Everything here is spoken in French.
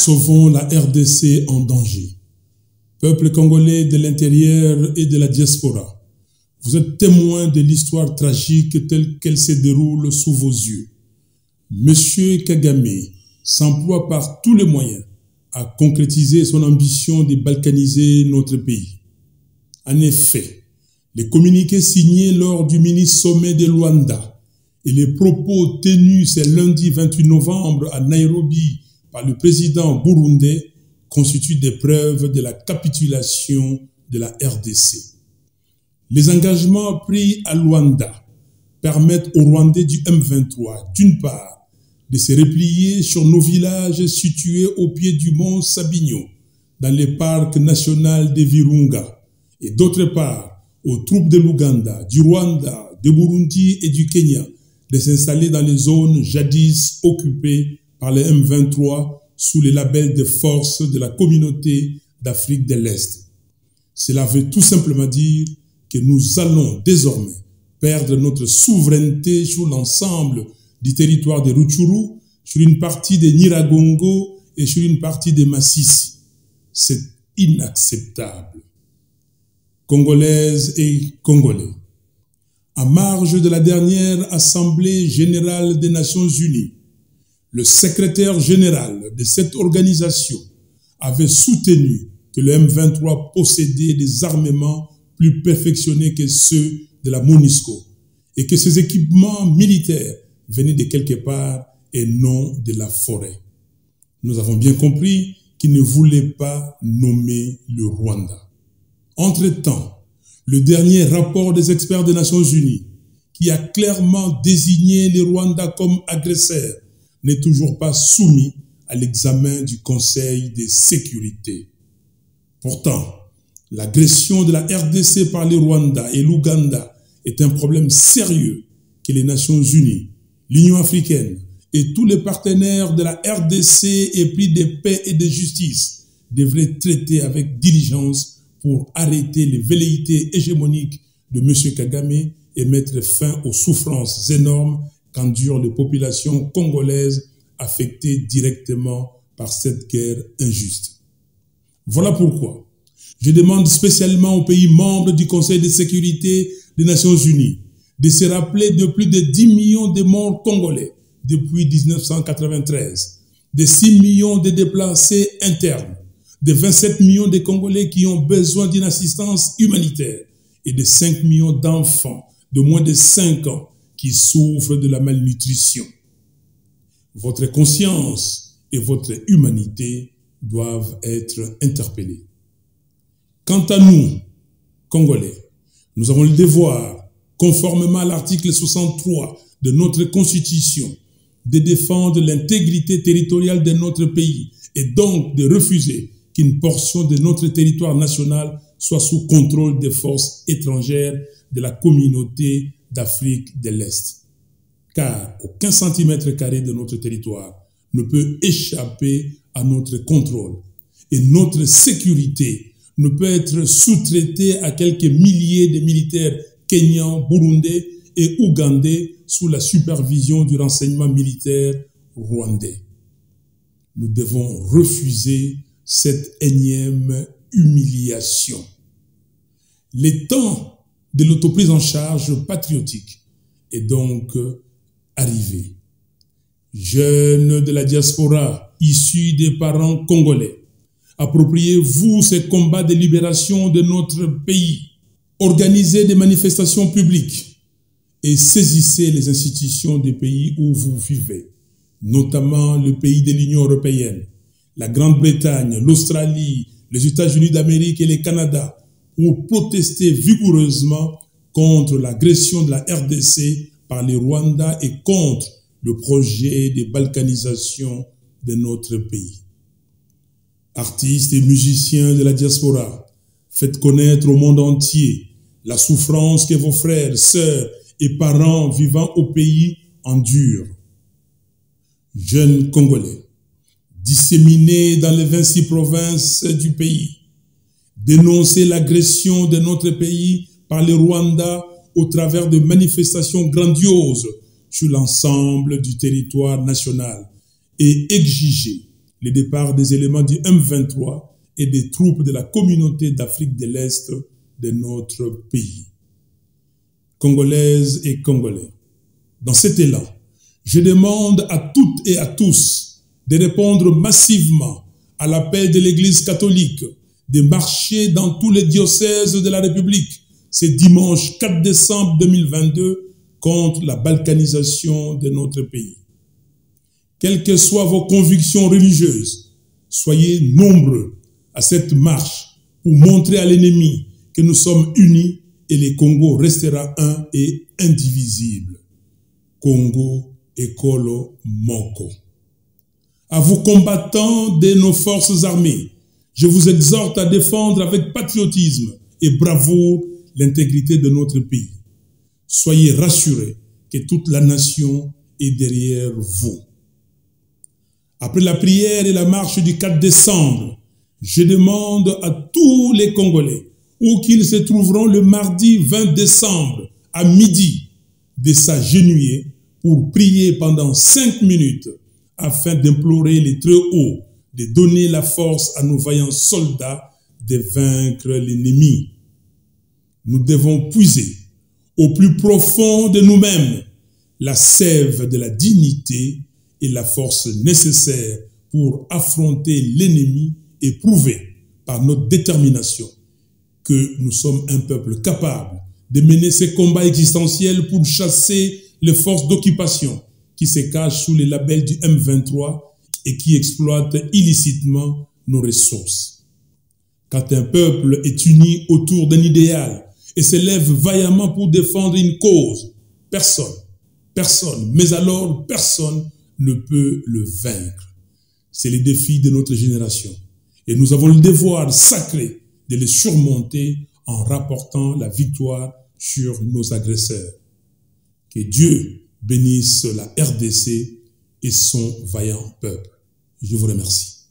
Sauvons la RDC en danger. Peuple congolais de l'intérieur et de la diaspora, vous êtes témoins de l'histoire tragique telle qu'elle se déroule sous vos yeux. Monsieur Kagame s'emploie par tous les moyens à concrétiser son ambition de balkaniser notre pays. En effet, les communiqués signés lors du mini-sommet de Luanda et les propos tenus ce lundi 28 novembre à Nairobi par le président burundais constituent des preuves de la capitulation de la RDC. Les engagements pris à Luanda permettent aux Rwandais du M23, d'une part, de se replier sur nos villages situés au pied du mont Sabinyo, dans le parc national de Virunga, et d'autre part, aux troupes de l'Ouganda, du Rwanda, de Burundi et du Kenya, de s'installer dans les zones jadis occupées par le M23 sous le label de force de la communauté d'Afrique de l'Est. Cela veut tout simplement dire que nous allons désormais perdre notre souveraineté sur l'ensemble du territoire de Rutshuru, sur une partie de Nyiragongo et sur une partie de Masisi. C'est inacceptable. Congolaises et Congolais, en marge de la dernière Assemblée générale des Nations Unies, le secrétaire général de cette organisation avait soutenu que le M23 possédait des armements plus perfectionnés que ceux de la MONUSCO et que ces équipements militaires venaient de quelque part et non de la forêt. Nous avons bien compris qu'il ne voulait pas nommer le Rwanda. Entre-temps, le dernier rapport des experts des Nations Unies, qui a clairement désigné le Rwanda comme agresseur, n'est toujours pas soumis à l'examen du Conseil de sécurité. Pourtant, l'agression de la RDC par le Rwanda et l'Ouganda est un problème sérieux que les Nations Unies, l'Union africaine et tous les partenaires de la RDC épris de paix et de justice devraient traiter avec diligence pour arrêter les velléités hégémoniques de M. Kagame et mettre fin aux souffrances énormes qu'endurent les populations congolaises affectées directement par cette guerre injuste. Voilà pourquoi je demande spécialement aux pays membres du Conseil de sécurité des Nations Unies de se rappeler de plus de 10 millions de morts congolais depuis 1993, de 6 millions de déplacés internes, de 27 millions de Congolais qui ont besoin d'une assistance humanitaire et de 5 millions d'enfants de moins de 5 ans qui souffrent de la malnutrition. Votre conscience et votre humanité doivent être interpellées. Quant à nous, Congolais, nous avons le devoir, conformément à l'article 63 de notre Constitution, de défendre l'intégrité territoriale de notre pays et donc de refuser qu'une portion de notre territoire national soit sous contrôle des forces étrangères de la communauté d'Afrique de l'Est. Car aucun centimètre carré de notre territoire ne peut échapper à notre contrôle et notre sécurité ne peut être sous-traitée à quelques milliers de militaires kenyans, burundais et ougandais sous la supervision du renseignement militaire rwandais. Nous devons refuser cette énième humiliation. Le temps de l'autoprise en charge patriotique est donc arrivé. Jeunes de la diaspora, issus des parents congolais, appropriez-vous ces combats de libération de notre pays. Organisez des manifestations publiques et saisissez les institutions des pays où vous vivez, notamment le pays de l'Union européenne, la Grande-Bretagne, l'Australie, les États-Unis d'Amérique et le Canada, pour protester vigoureusement contre l'agression de la RDC par le Rwanda et contre le projet de balkanisation de notre pays. Artistes et musiciens de la diaspora, faites connaître au monde entier la souffrance que vos frères, sœurs et parents vivant au pays endurent. Jeunes Congolais, disséminés dans les 26 provinces du pays, dénoncez l'agression de notre pays par le Rwanda au travers de manifestations grandioses sur l'ensemble du territoire national et exigez le départ des éléments du M23 et des troupes de la communauté d'Afrique de l'Est de notre pays. Congolaises et Congolais, dans cet élan, je demande à toutes et à tous de répondre massivement à l'appel de l'Église catholique de marcher dans tous les diocèses de la République ce dimanche 4 décembre 2022 contre la balkanisation de notre pays. Quelles que soient vos convictions religieuses, soyez nombreux à cette marche pour montrer à l'ennemi que nous sommes unis et le Congo restera un et indivisible. Congo Ekolo Moko. À vous combattants de nos forces armées, je vous exhorte à défendre avec patriotisme et bravoure l'intégrité de notre pays. Soyez rassurés que toute la nation est derrière vous. Après la prière et la marche du 4 décembre, je demande à tous les Congolais, où qu'ils se trouveront le mardi 20 décembre à midi, de s'agenouiller pour prier pendant 5 minutes afin d'implorer les très hauts de donner la force à nos vaillants soldats de vaincre l'ennemi. Nous devons puiser au plus profond de nous-mêmes la sève de la dignité et la force nécessaire pour affronter l'ennemi et prouver par notre détermination que nous sommes un peuple capable de mener ces combats existentiels pour chasser les forces d'occupation qui se cachent sous les labels du M23 et qui exploitent illicitement nos ressources. Quand un peuple est uni autour d'un idéal et s'élève vaillamment pour défendre une cause, personne, mais alors personne ne peut le vaincre. C'est le défi de notre génération. Et nous avons le devoir sacré de les surmonter en rapportant la victoire sur nos agresseurs. Que Dieu bénisse la RDC et son vaillant peuple. Je vous remercie.